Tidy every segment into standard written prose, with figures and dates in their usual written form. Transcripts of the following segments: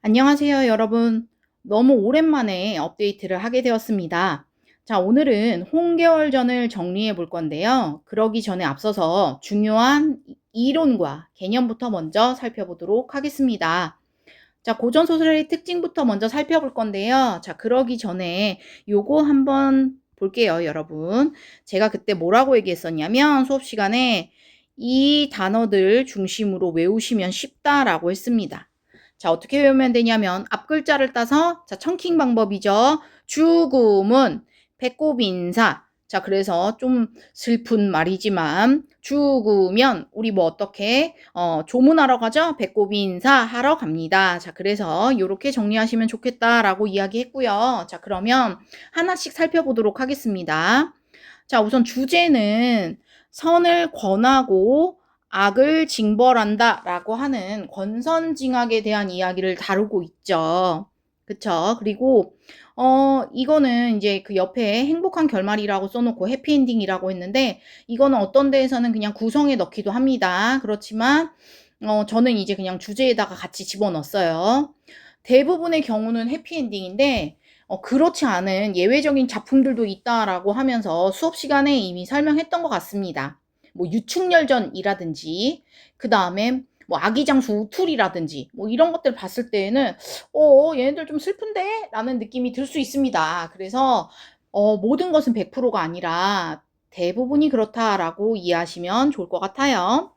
안녕하세요, 여러분. 너무 오랜만에 업데이트를 하게 되었습니다. 자, 오늘은 홍계월전을 정리해 볼 건데요. 그러기 전에 앞서서 중요한 이론과 개념부터 먼저 살펴보도록 하겠습니다. 자, 고전 소설의 특징부터 먼저 살펴볼 건데요. 자, 그러기 전에 요거 한번 볼게요, 여러분. 제가 그때 뭐라고 얘기했었냐면 수업 시간에 이 단어들 중심으로 외우시면 쉽다라고 했습니다. 자, 어떻게 외우면 되냐면 앞 글자를 따서 자, 청킹 방법이죠. 죽음은 배꼽인사. 자, 그래서 좀 슬픈 말이지만 죽으면 우리 뭐 어떻게 조문하러 가죠? 배꼽 인사하러 갑니다. 자, 그래서 요렇게 정리하시면 좋겠다라고 이야기했고요. 자, 그러면 하나씩 살펴보도록 하겠습니다. 자, 우선 주제는 선을 권하고 악을 징벌한다라고 하는 권선징악에 대한 이야기를 다루고 있죠. 그쵸? 그리고 이거는 이제 그 옆에 행복한 결말이라고 써놓고 해피엔딩이라고 했는데 이거는 어떤 데에서는 그냥 구성에 넣기도 합니다. 그렇지만 저는 이제 그냥 주제에다가 같이 집어넣었어요. 대부분의 경우는 해피엔딩인데 그렇지 않은 예외적인 작품들도 있다라고 하면서 수업 시간에 이미 설명했던 것 같습니다. 뭐 유충열전이라든지 그 다음에 뭐 아기장수 우툴이라든지 뭐 이런 것들 봤을 때에는 얘네들 좀 슬픈데? 라는 느낌이 들 수 있습니다. 그래서 모든 것은 100%가 아니라 대부분이 그렇다라고 이해하시면 좋을 것 같아요.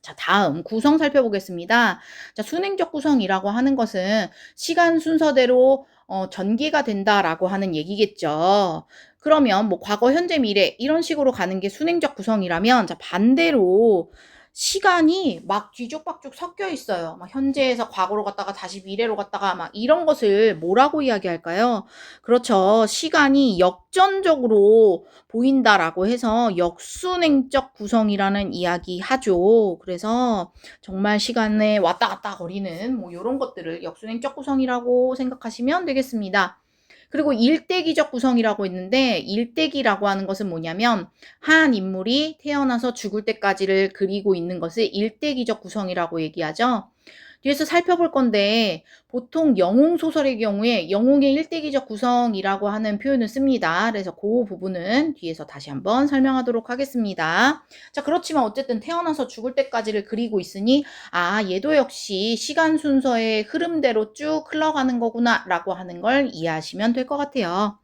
자, 다음 구성 살펴보겠습니다. 자, 순행적 구성이라고 하는 것은 시간 순서대로 전개가 된다라고 하는 얘기겠죠. 그러면 뭐 과거, 현재, 미래 이런 식으로 가는 게 순행적 구성이라면 자, 반대로 시간이 막 뒤죽박죽 섞여 있어요. 막 현재에서 과거로 갔다가 다시 미래로 갔다가 막 이런 것을 뭐라고 이야기할까요? 그렇죠. 시간이 역전적으로 보인다라고 해서 역순행적 구성이라는 이야기 하죠. 그래서 정말 시간에 왔다 갔다 거리는 뭐 이런 것들을 역순행적 구성이라고 생각하시면 되겠습니다. 그리고 일대기적 구성이라고 있는데 일대기라고 하는 것은 뭐냐면 한 인물이 태어나서 죽을 때까지를 그리고 있는 것을 일대기적 구성이라고 얘기하죠. 뒤에서 살펴볼 건데 보통 영웅 소설의 경우에 영웅의 일대기적 구성이라고 하는 표현을 씁니다. 그래서 그 부분은 뒤에서 다시 한번 설명하도록 하겠습니다. 자, 그렇지만 어쨌든 태어나서 죽을 때까지를 그리고 있으니 얘도 역시 시간 순서의 흐름대로 쭉 흘러가는 거구나 라고 하는 걸 이해하시면 될 것 같아요.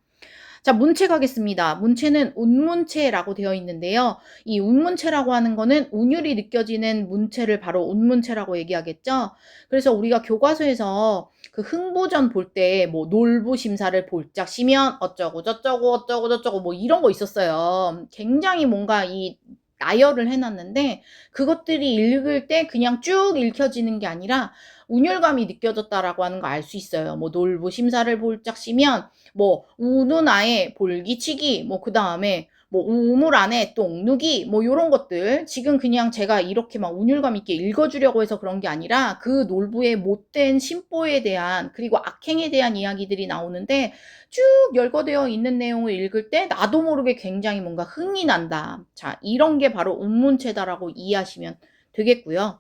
자, 문체 가겠습니다. 문체는 운문체라고 되어 있는데요. 이 운문체라고 하는 거는 운율이 느껴지는 문체를 바로 운문체라고 얘기하겠죠. 그래서 우리가 교과서에서 그 흥부전 볼 때 뭐 놀부심사를 볼짝 시면 어쩌고 저쩌고 어쩌고 저쩌고 뭐 이런 거 있었어요. 굉장히 뭔가 이 나열을 해놨는데 그것들이 읽을 때 그냥 쭉 읽혀지는 게 아니라 운율감이 느껴졌다라고 하는 거 알 수 있어요. 뭐 놀부심사를 볼짝 시면 뭐 우는 아에 볼기치기 뭐 그 다음에 뭐 우물 안에 똥 누기 뭐 요런 것들 지금 그냥 제가 이렇게 막 운율감 있게 읽어주려고 해서 그런 게 아니라 그 놀부의 못된 심보에 대한 그리고 악행에 대한 이야기들이 나오는데 쭉 열거되어 있는 내용을 읽을 때 나도 모르게 굉장히 뭔가 흥이 난다. 자, 이런 게 바로 운문체다라고 이해하시면 되겠고요.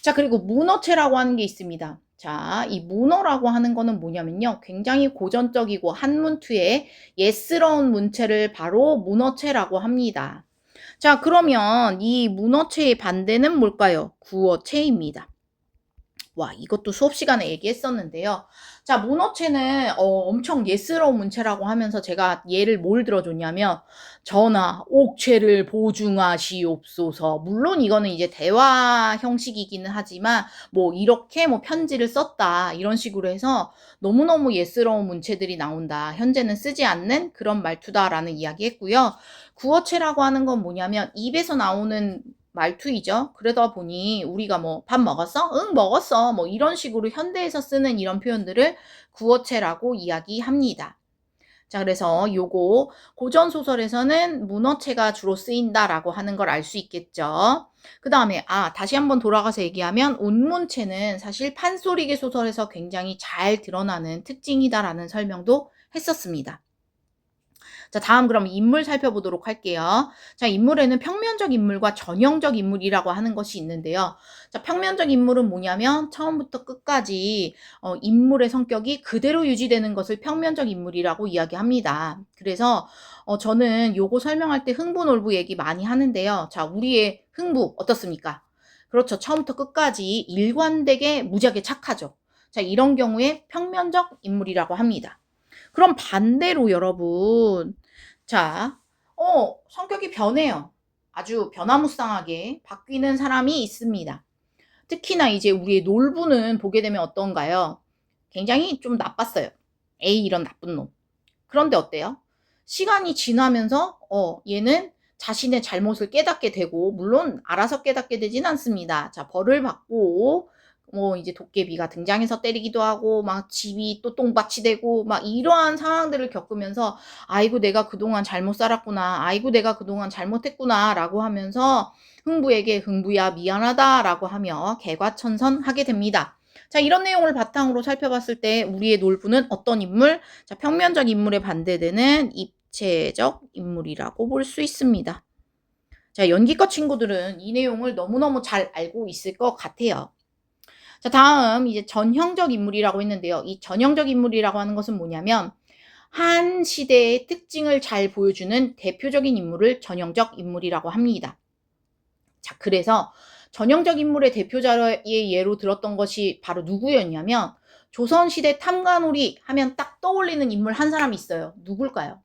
자, 그리고 문어체라고 하는 게 있습니다. 자, 이 문어라고 하는 거는 뭐냐면요. 굉장히 고전적이고 한문투의 예스러운 문체를 바로 문어체라고 합니다. 자, 그러면 이 문어체의 반대는 뭘까요? 구어체입니다. 와, 이것도 수업 시간에 얘기했었는데요. 자, 문어체는 엄청 예스러운 문체라고 하면서 제가 예를 뭘 들어줬냐면 전하, 옥체를 보증하시옵소서. 물론 이거는 이제 대화 형식이기는 하지만 뭐 이렇게 뭐 편지를 썼다 이런 식으로 해서 너무너무 예스러운 문체들이 나온다. 현재는 쓰지 않는 그런 말투다라는 이야기 했고요. 구어체라고 하는 건 뭐냐면 입에서 나오는 말투이죠. 그러다 보니 우리가 뭐 밥 먹었어? 응, 먹었어. 뭐 이런 식으로 현대에서 쓰는 이런 표현들을 구어체라고 이야기합니다. 자, 그래서 요거 고전 소설에서는 문어체가 주로 쓰인다라고 하는 걸 알 수 있겠죠. 그 다음에 다시 한번 돌아가서 얘기하면 운문체는 사실 판소리계 소설에서 굉장히 잘 드러나는 특징이다라는 설명도 했었습니다. 자, 다음 그럼 인물 살펴보도록 할게요. 자, 인물에는 평면적 인물과 전형적 인물이라고 하는 것이 있는데요. 자, 평면적 인물은 뭐냐면 처음부터 끝까지 인물의 성격이 그대로 유지되는 것을 평면적 인물이라고 이야기합니다. 그래서 저는 요거 설명할 때 흥부놀부 얘기 많이 하는데요. 자, 우리의 흥부 어떻습니까? 그렇죠. 처음부터 끝까지 일관되게 무지하게 착하죠. 자, 이런 경우에 평면적 인물이라고 합니다. 그럼 반대로 여러분, 자, 성격이 변해요. 아주 변화무쌍하게 바뀌는 사람이 있습니다. 특히나 이제 우리의 놀부는 보게 되면 어떤가요? 굉장히 좀 나빴어요. 에이, 이런 나쁜 놈. 그런데 어때요? 시간이 지나면서 얘는 자신의 잘못을 깨닫게 되고, 물론 알아서 깨닫게 되진 않습니다. 자, 벌을 받고 이제 도깨비가 등장해서 때리기도 하고 막 집이 또 똥밭이 되고 막 이러한 상황들을 겪으면서 아이고 내가 그동안 잘못 살았구나. 아이고 내가 그동안 잘못했구나 라고 하면서 흥부에게 흥부야 미안하다 라고 하며 개과천선하게 됩니다. 자, 이런 내용을 바탕으로 살펴봤을 때 우리의 놀부는 어떤 인물? 자, 평면적 인물에 반대되는 입체적 인물이라고 볼 수 있습니다. 자, 연기과 친구들은 이 내용을 너무너무 잘 알고 있을 것 같아요. 자, 다음 이제 전형적 인물이라고 했는데요. 이 전형적 인물이라고 하는 것은 뭐냐면 한 시대의 특징을 잘 보여주는 대표적인 인물을 전형적 인물이라고 합니다. 자, 그래서 전형적 인물의 대표자의 예로 들었던 것이 바로 누구였냐면 조선시대 탐관오리 하면 딱 떠올리는 인물 한 사람이 있어요. 누굴까요?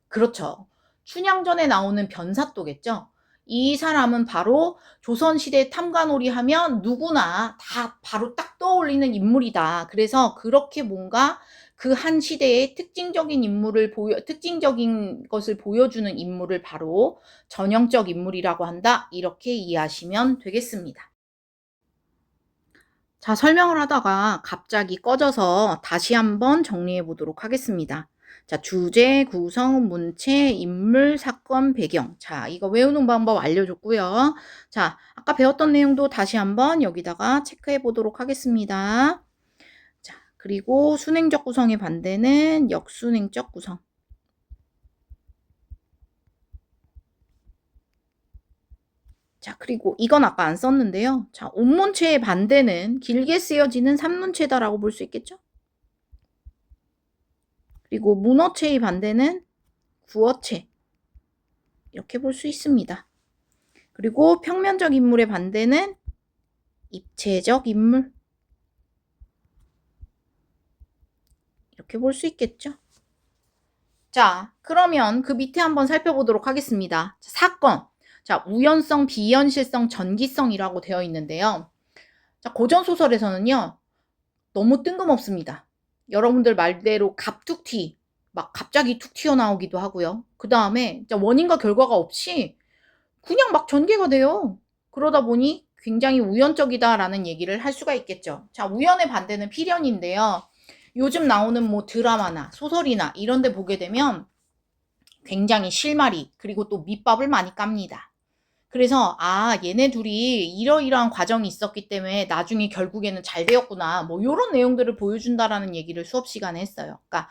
그렇죠. 춘향전에 나오는 변사또겠죠. 이 사람은 바로 조선시대 탐관오리 하면 누구나 다 바로 딱 떠올리는 인물이다. 그래서 그렇게 뭔가 그 한 시대의 특징적인 것을 보여주는 인물을 바로 전형적 인물이라고 한다. 이렇게 이해하시면 되겠습니다. 자, 설명을 하다가 갑자기 꺼져서 다시 한번 정리해 보도록 하겠습니다. 자, 주제, 구성, 문체, 인물, 사건, 배경. 자, 이거 외우는 방법 알려줬고요. 자, 아까 배웠던 내용도 다시 한번 여기다가 체크해 보도록 하겠습니다. 자, 그리고 순행적 구성의 반대는 역순행적 구성. 자, 그리고 이건 아까 안 썼는데요. 자, 온문체의 반대는 길게 쓰여지는 산문체다라고 볼 수 있겠죠? 그리고 문어체의 반대는 구어체. 이렇게 볼 수 있습니다. 그리고 평면적 인물의 반대는 입체적 인물. 이렇게 볼 수 있겠죠? 자, 그러면 그 밑에 한번 살펴보도록 하겠습니다. 자, 사건. 자, 우연성, 비현실성, 전기성이라고 되어 있는데요. 자, 고전소설에서는요, 너무 뜬금없습니다. 여러분들 말대로 갑툭튀, 막 갑자기 툭 튀어나오기도 하고요. 그 다음에 원인과 결과가 없이 그냥 막 전개가 돼요. 그러다 보니 굉장히 우연적이다라는 얘기를 할 수가 있겠죠. 자, 우연의 반대는 필연인데요. 요즘 나오는 뭐 드라마나 소설이나 이런 데 보게 되면 굉장히 실마리 그리고 또 밑밥을 많이 깝니다. 그래서 얘네 둘이 이러이러한 과정이 있었기 때문에 나중에 결국에는 잘 되었구나. 뭐 요런 내용들을 보여준다라는 얘기를 수업 시간에 했어요. 그러니까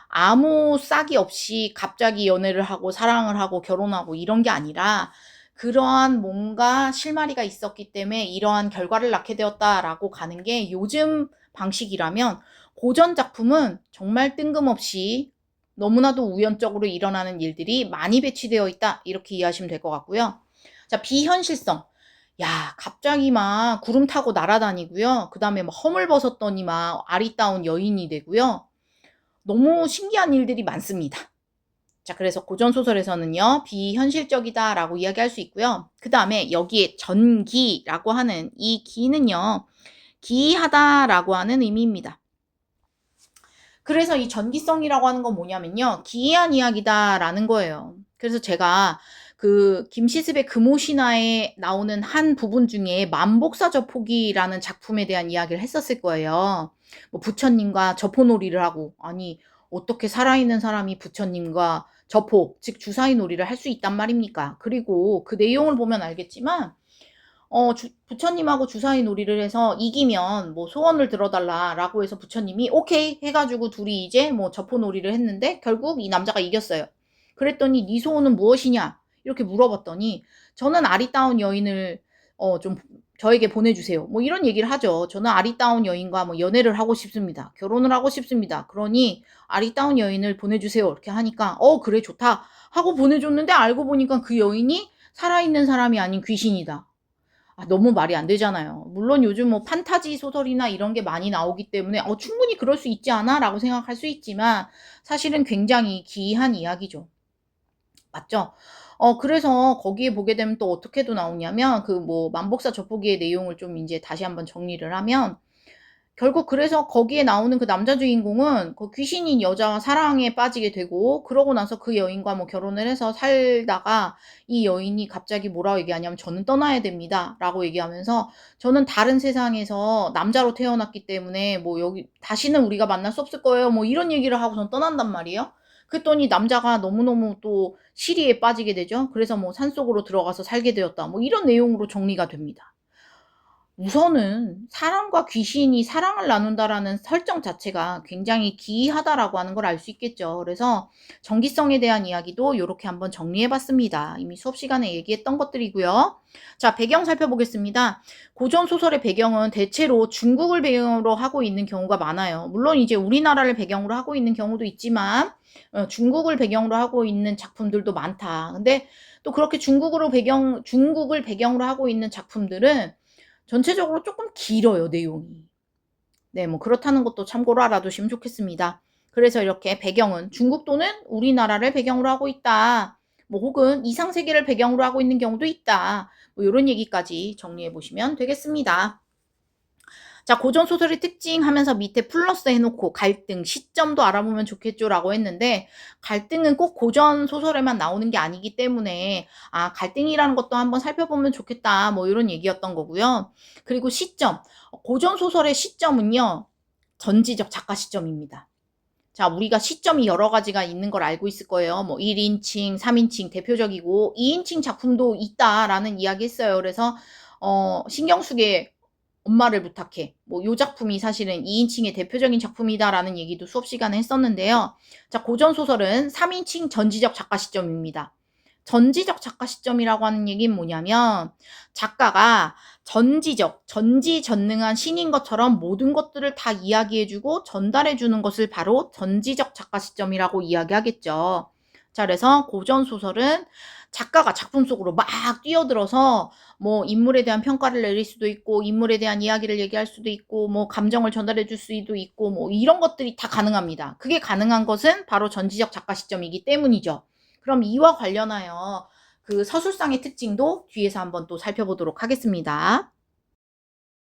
아무 싹이 없이 갑자기 연애를 하고 사랑을 하고 결혼하고 이런 게 아니라 그러한 뭔가 실마리가 있었기 때문에 이러한 결과를 낳게 되었다라고 가는 게 요즘 방식이라면 고전 작품은 정말 뜬금없이 너무나도 우연적으로 일어나는 일들이 많이 배치되어 있다. 이렇게 이해하시면 될 것 같고요. 자, 비현실성. 야, 갑자기 막 구름 타고 날아다니고요. 그 다음에 막 허물 벗었더니 막 아리따운 여인이 되고요. 너무 신기한 일들이 많습니다. 자, 그래서 고전소설에서는요, 비현실적이다라고 이야기할 수 있고요. 그 다음에 여기에 전기라고 하는 이 기는요, 기이하다라고 하는 의미입니다. 그래서 이 전기성이라고 하는 건 뭐냐면요, 기이한 이야기다라는 거예요. 그래서 제가 그 김시습의 금오신화에 나오는 한 부분 중에 만복사저포기라는 작품에 대한 이야기를 했었을 거예요. 뭐 부처님과 저포놀이를 하고, 아니 어떻게 살아있는 사람이 부처님과 저포, 즉 주사위 놀이를 할 수 있단 말입니까? 그리고 그 내용을 보면 알겠지만 부처님하고 주사위 놀이를 해서 이기면 뭐 소원을 들어달라라고 해서 부처님이 오케이 해가지고 둘이 이제 뭐 저포 놀이를 했는데 결국 이 남자가 이겼어요. 그랬더니 "네 소원은 무엇이냐?" 이렇게 물어봤더니 "저는 아리따운 여인을 좀 저에게 보내주세요." 뭐 이런 얘기를 하죠. "저는 아리따운 여인과 뭐 연애를 하고 싶습니다. 결혼을 하고 싶습니다. 그러니 아리따운 여인을 보내주세요." 이렇게 하니까 그래 좋다." 하고 보내줬는데 알고 보니까 그 여인이 살아있는 사람이 아닌 귀신이다. 너무 말이 안 되잖아요. 물론 요즘 뭐 판타지 소설이나 이런 게 많이 나오기 때문에 '충분히 그럴 수 있지 않아?'라고 생각할 수 있지만 사실은 굉장히 기이한 이야기죠. 맞죠? 그래서 거기에 보게 되면 또 어떻게도 나오냐면 그 뭐 만복사 젖보기의 내용을 좀 인제 다시 한번 정리를 하면 결국 그래서 거기에 나오는 그 남자 주인공은 그 귀신인 여자와 사랑에 빠지게 되고 그러고 나서 그 여인과 뭐 결혼을 해서 살다가 이 여인이 갑자기 뭐라고 얘기하냐면 "저는 떠나야 됩니다."라고 얘기하면서 "저는 다른 세상에서 남자로 태어났기 때문에 뭐 여기 다시는 우리가 만날 수 없을 거예요." 뭐 이런 얘기를 하고선 떠난단 말이에요. 그랬더니 남자가 너무너무 또 시리에 빠지게 되죠. 그래서 뭐 "산속으로 들어가서 살게 되었다." 뭐 이런 내용으로 정리가 됩니다. 우선은 '사람과 귀신이 사랑을 나눈다.'라는 설정 자체가 굉장히 기이하다라고 하는 걸 알 수 있겠죠. 그래서 정기성에 대한 이야기도 요렇게 한번 정리해 봤습니다. 이미 수업 시간에 얘기했던 것들이고요. 자, 배경 살펴보겠습니다. 고전 소설의 배경은 대체로 중국을 배경으로 하고 있는 경우가 많아요. 물론 이제 우리나라를 배경으로 하고 있는 경우도 있지만 중국을 배경으로 하고 있는 작품들도 많다. 근데 또 그렇게 중국을 배경으로 하고 있는 작품들은 전체적으로 쪼끔 길어요, 내용이. 네, 뭐 그렇다는 것도 참고로 알아두시면 좋겠습니다. 그래서 이렇게 배경은 중국 또는 우리나라를 배경으로 하고 있다. 뭐 혹은 이상 세계를 배경으로 하고 있는 경우도 있다. 뭐 요런 얘기까지 정리해 보시면 되겠습니다. 자, 고전 소설의 특징 하면서 밑에 플러스 해 놓고 갈등, 시점도 알아보면 좋겠죠라고 했는데 갈등은 꼭 고전 소설에만 나오는 게 아니기 때문에 갈등이라는 것도 한번 살펴보면 좋겠다. 뭐 요런 얘기였던 거고요. 그리고 시점. 고전 소설의 시점은요. 전지적 작가 시점입니다. 자, 우리가 시점이 여러 가지가 있는 걸 알고 있을 거예요. 뭐 1 인칭, 3 인칭 대표적이고 2 인칭 작품도 있다라는 이야기했어요. 그래서 신경숙의 엄마를 부탁해. 뭐 요 작품이 사실은 2 인칭의 대표적인 작품이다라는 얘기도 수업 시간에 했었는데요. 자, 고전 소설은 3 인칭 전지적 작가 시점입니다. 전지적 작가 시점이라고 하는 얘기는 뭐냐면 작가가 전지전능한 신인 것처럼 모든 것들을 다 이야기해 주고 전달해 주는 것을 바로 전지적 작가 시점이라고 이야기하겠죠. 자, 그래서 고전 소설은 작가가 작품 속으로 막 뛰어들어서 뭐 인물에 대한 평가를 내릴 수도 있고 인물에 대한 이야기를 얘기할 수도 있고 뭐 감정을 전달해 줄 수도 있고 뭐 이런 것들이 다 가능합니다. 그게 가능한 것은 바로 전지적 작가 시점이기 때문이죠. 그럼 이와 관련하여 그 서술상의 특징도 뒤에서 한번 또 살펴보도록 하겠습니다.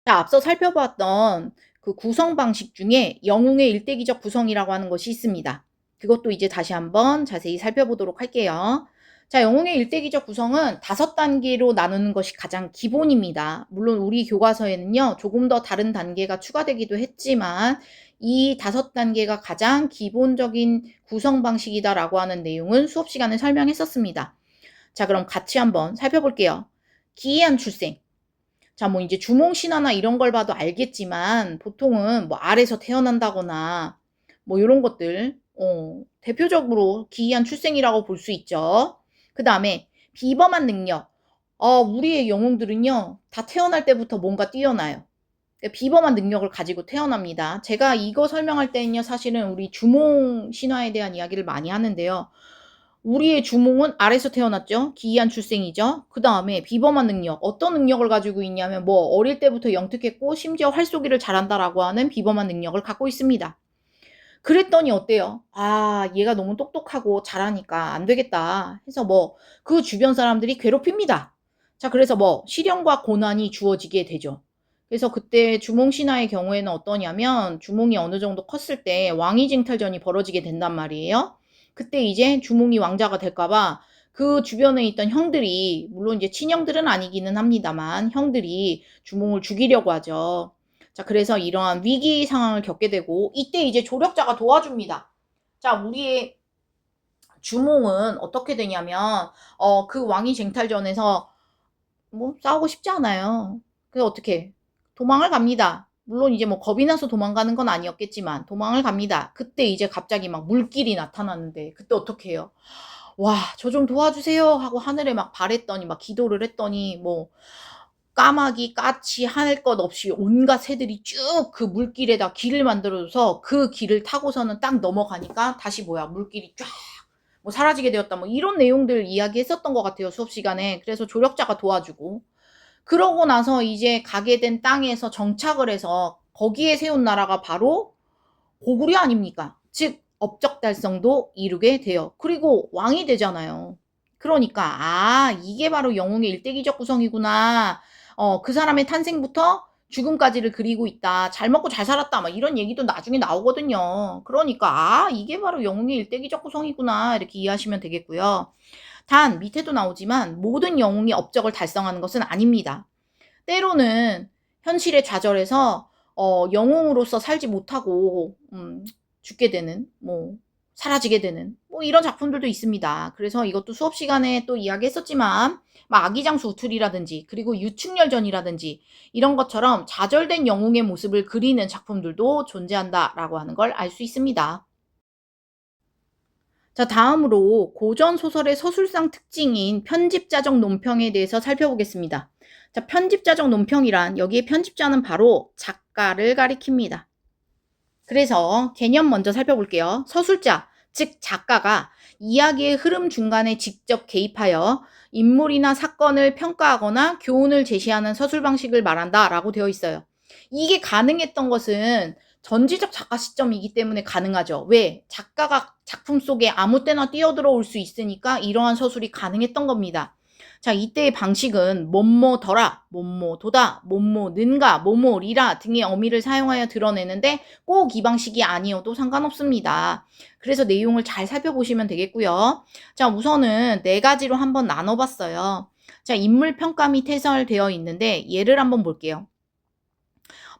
자, 앞서 살펴보았던 그 구성 방식 중에 영웅의 일대기적 구성이라고 하는 것이 있습니다. 그것도 이제 다시 한번 자세히 살펴보도록 할게요. 자, 영웅의 일대기적 구성은 5단계로 나누는 것이 가장 기본입니다. 물론 우리 교과서에는요, 조금 더 다른 단계가 추가되기도 했지만 이 5단계가 가장 기본적인 구성 방식이다라고 하는 내용은 수업 시간에 설명했었습니다. 자, 그럼 같이 한번 살펴볼게요. 기이한 출생. 자, 뭐 이제 주몽 신화나 이런 걸 봐도 알겠지만 보통은 뭐 알에서 태어난다거나 뭐 요런 것들 대표적으로 기이한 출생이라고 볼 수 있죠. 그다음에 비범한 능력. 우리의 영웅들은요. 다 태어날 때부터 뭔가 뛰어나요. 그러니까 비범한 능력을 가지고 태어납니다. 제가 이거 설명할 때는요. 사실은 우리 주몽 신화에 대한 이야기를 많이 하는데요. 우리의 주몽은 알에서 태어났죠. 기이한 출생이죠. 그다음에 비범한 능력. 어떤 능력을 가지고 있냐면 뭐 어릴 때부터 영특했고 심지어 활쏘기를 잘한다라고 하는 비범한 능력을 갖고 있습니다. 그랬더니 어때요? 얘가 너무 똑똑하고 잘하니까 안 되겠다 해서 뭐 그 주변 사람들이 괴롭힙니다. 자, 그래서 뭐 시련과 고난이 주어지게 되죠. 그래서 그때 주몽 신화의 경우에는 어떠냐면 주몽이 어느 정도 컸을 때 왕위쟁탈전이 벌어지게 된단 말이에요. 그때 이제 주몽이 왕자가 될까 봐 그 주변에 있던 형들이 물론 이제 친형들은 아니기는 합니다만 형들이 주몽을 죽이려고 하죠. 자, 그래서 이러한 위기 상황을 겪게 되고 이때 이제 조력자가 도와줍니다. 자, 우리의 주몽은 어떻게 되냐면 그 왕위 쟁탈전에서 뭐 싸우고 싶지 않아요. 그래서 어떻게 도망을 갑니다. 물론 이제 뭐 겁이 나서 도망가는 건 아니었겠지만 도망을 갑니다. 그때 이제 갑자기 막 물길이 나타나는데 그때 어떻게 해요? "와 저 좀 도와주세요." 하고 하늘에 막 바랬더니 막 기도를 했더니 뭐 까마귀, 까치 할 것 없이 온갖 새들이 쭉 그 물길에다 길을 만들어 줘서 그 길을 타고서는 딱 넘어가니까 다시 뭐야 물길이 쫙 뭐 사라지게 되었다 뭐 이런 내용들 이야기했었던 것 같아요 수업 시간에. 그래서 조력자가 도와주고. 그러고 나서 이제 가게 된 땅에서 정착을 해서 거기에 세운 나라가 바로 고구려 아닙니까? 즉 업적 달성도 이루게 돼요. 그리고 왕이 되잖아요. 그러니까 '아 이게 바로 영웅의 일대기적 구성이구나. 그 사람의 탄생부터 죽음까지를 그리고 있다. 잘 먹고 잘 살았다.' 막 이런 얘기도 나중에 나오거든요. 그러니까 '아 이게 바로 영웅의 일대기적 구성이구나.' 이렇게 이해하시면 되겠고요. 단 밑에도 나오지만 모든 영웅이 업적을 달성하는 것은 아닙니다. 때로는 현실에 좌절해서 영웅으로서 살지 못하고 죽게 되는 뭐 사라지게 되는 뭐 이런 작품들도 있습니다. 그래서 이것도 수업 시간에 또 이야기했었지만 막 아기장수 우투리라든지 그리고 유충열전이라든지 이런 것처럼 좌절된 영웅의 모습을 그리는 작품들도 존재한다라고 하는 걸 알 수 있습니다. 자, 다음으로 고전 소설의 서술상 특징인 편집자적 논평에 대해서 살펴보겠습니다. 자, 편집자적 논평이란 여기에 편집자는 바로 작가를 가리킵니다. 그래서 개념 먼저 살펴볼게요. 서술자, 즉 작가가 이야기의 흐름 중간에 직접 개입하여 인물이나 사건을 평가하거나 교훈을 제시하는 서술 방식을 말한다라고 되어 있어요. 이게 가능했던 것은 전지적 작가 시점이기 때문에 가능하죠. 왜? 작가가 작품 속에 아무 때나 뛰어들어올 수 있으니까 이러한 서술이 가능했던 겁니다. 자, 이때의 방식은 뭐뭐더라, 뭐뭐도다, 뭐뭐는가, 뭐뭐리라 등의 어미를 사용하여 드러내는데 꼭 이 방식이 아니어도 상관없습니다. 그래서 내용을 잘 살펴보시면 되겠고요. 자, 우선은 네 가지로 한번 나눠봤어요. 자, 인물 평가 및 해설되어 있는데 예를 한번 볼게요.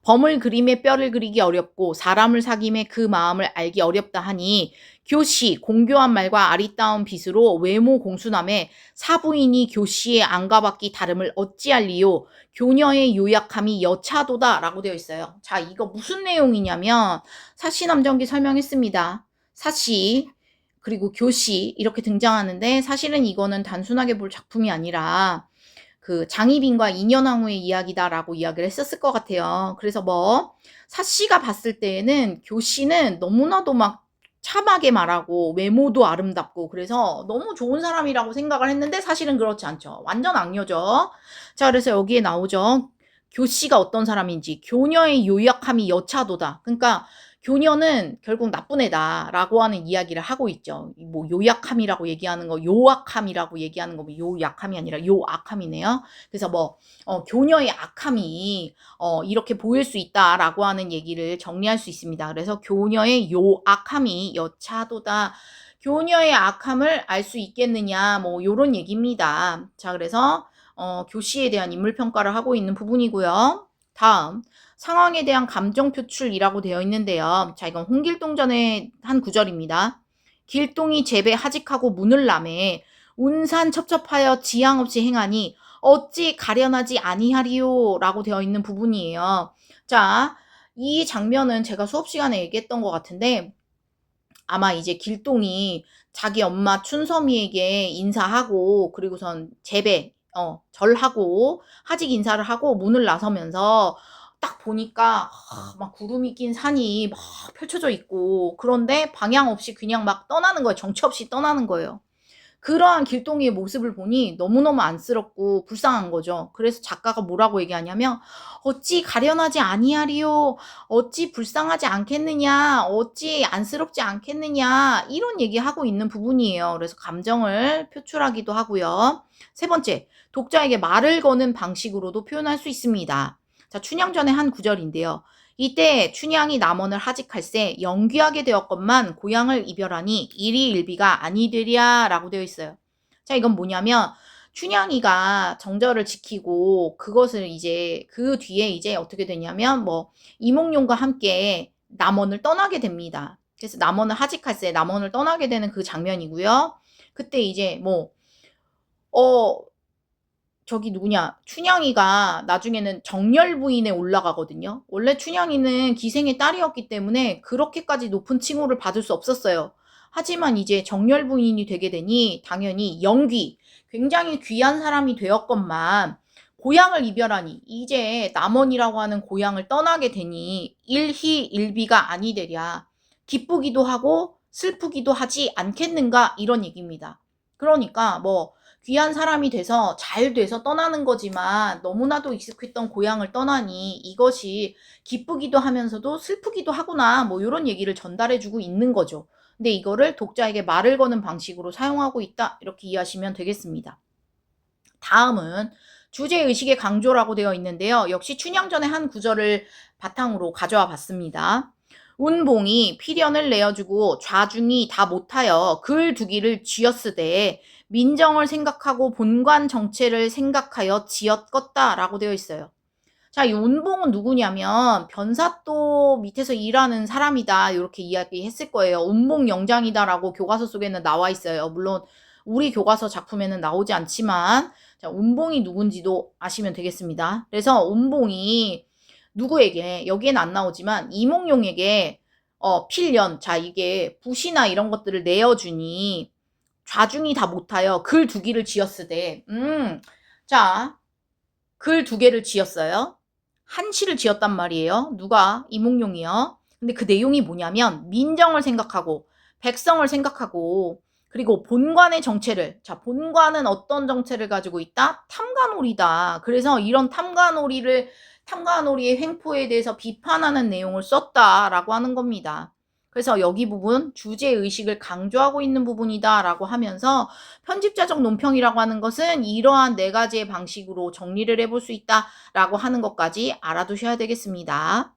범을 그림에 뼈를 그리기 어렵고 사람을 사김에 그 마음을 알기 어렵다 하니 교시 공교한 말과 아리따운 빗으로 외모 공순함에 사부인이 교시의 안가받기 다름을 어찌할리요 교녀의 요약함이 여차도다 라고 되어 있어요. 자, 이거 무슨 내용이냐면 사시남정기 설명했습니다. 사시 그리고 교시 이렇게 등장하는데 사실은 이거는 단순하게 볼 작품이 아니라 그 장희빈과 인현왕후의 이야기다라고 이야기를 했었을 것 같아요. 그래서 뭐 사씨가 봤을 때에는 교씨는 너무나도 막 참하게 말하고 외모도 아름답고 그래서 너무 좋은 사람이라고 생각을 했는데 사실은 그렇지 않죠. 완전 악녀죠. 자, 그래서 여기에 나오죠. 교씨가 어떤 사람인지 교녀의 요약함이 여차도다. 그러니까 교녀는 결국 나쁜 애다라고 하는 이야기를 하고 있죠. 뭐 요약함이라고 얘기하는 거, 요악함이라고 얘기하는 거, 뭐 요약함이 아니라 요악함이네요. 그래서 뭐 교녀의 악함이 이렇게 보일 수 있다라고 하는 얘기를 정리할 수 있습니다. 그래서 교녀의 요악함이 여차도다. 교녀의 악함을 알 수 있겠느냐, 뭐 요런 얘기입니다. 자, 그래서 교시에 대한 인물 평가를 하고 있는 부분이고요. 다음 상황에 대한 감정 표출이라고 되어 있는데요. 자, 이건 홍길동전의 한 구절입니다. 길동이 제배 하직하고 문을 남해 운산 첩첩하여 지향 없이 행하니 어찌 가련하지 아니하리요 라고 되어 있는 부분이에요. 자, 이 장면은 제가 수업 시간에 얘기했던 것 같은데 아마 이제 길동이 자기 엄마 춘섬이에게 인사하고 그리고선 제배 절하고 하직 인사를 하고 문을 나서면서 딱 보니까 막 구름이 낀 산이 막 펼쳐져 있고 그런데 방향 없이 그냥 막 떠나는 거예요. 정처 없이 떠나는 거예요. 그러한 길동이의 모습을 보니 너무너무 안쓰럽고 불쌍한 거죠. 그래서 작가가 뭐라고 얘기하냐면 어찌 가련하지 아니하리요. 어찌 불쌍하지 않겠느냐. 어찌 안쓰럽지 않겠느냐. 이런 얘기하고 있는 부분이에요. 그래서 감정을 표출하기도 하고요. 세 번째, 독자에게 말을 거는 방식으로도 표현할 수 있습니다. 자, 춘향전의 한 구절인데요. 이때 춘향이 남원을 하직할세 영귀하게 되었건만 고향을 이별하니 일이 일비가 아니되랴 라고 되어 있어요. 자, 이건 뭐냐면 춘향이가 정절을 지키고 그것을 이제 그 뒤에 이제 어떻게 되냐면 뭐 이몽룡과 함께 남원을 떠나게 됩니다. 그래서 남원을 하직할세 남원을 떠나게 되는 그 장면이고요. 그때 이제 뭐 저기 누구냐 춘향이가 나중에는 정열 부인에 올라가거든요. 원래 춘향이는 기생의 딸이었기 때문에 그렇게까지 높은 칭호를 받을 수 없었어요. 하지만 이제 정열 부인이 되게 되니 당연히 영귀, 굉장히 귀한 사람이 되었건만 고향을 이별하니 이제 남원이라고 하는 고향을 떠나게 되니 일희일비가 아니 되랴. 기쁘기도 하고 슬프기도 하지 않겠는가 이런 얘기입니다. 그러니까 뭐 귀한 사람이 돼서 잘 돼서 떠나는 거지만 너무나도 익숙했던 고향을 떠나니 이것이 기쁘기도 하면서도 슬프기도 하구나 뭐 이런 얘기를 전달해주고 있는 거죠. 근데 이거를 독자에게 말을 거는 방식으로 사용하고 있다 이렇게 이해하시면 되겠습니다. 다음은 주제의식의 강조라고 되어 있는데요. 역시 춘향전의 한 구절을 바탕으로 가져와 봤습니다. 운봉이 필연을 내어주고 좌중이 다 못하여 글두기를 쥐었으되 민정을 생각하고 본관 정체를 생각하여 지었겄다 라고 되어 있어요. 자, 이 운봉은 누구냐면 변사또 밑에서 일하는 사람이다 이렇게 이야기했을 거예요. 운봉 영장이다라고 교과서 속에는 나와 있어요. 물론 우리 교과서 작품에는 나오지 않지만 자, 운봉이 누군지도 아시면 되겠습니다. 그래서 운봉이 누구에게 여기엔 안 나오지만 이몽룡에게 필연 자 이게 붓이나 이런 것들을 내어주니 좌중이 다 못하여 글 두 개를 지었으되 자 글 두 개를 지었어요. 한 시를 지었단 말이에요. 누가? 이몽룡이요. 근데 그 내용이 뭐냐면 민정을 생각하고 백성을 생각하고 그리고 본관의 정체를 자 본관은 어떤 정체를 가지고 있다? 탐관오리다. 그래서 이런 탐관오리의 횡포에 대해서 비판하는 내용을 썼다라고 하는 겁니다. 그래서 여기 부분 주제의식을 강조하고 있는 부분이다 라고 하면서 편집자적 논평이라고 하는 것은 이러한 네 가지의 방식으로 정리를 해볼 수 있다 라고 하는 것까지 알아두셔야 되겠습니다.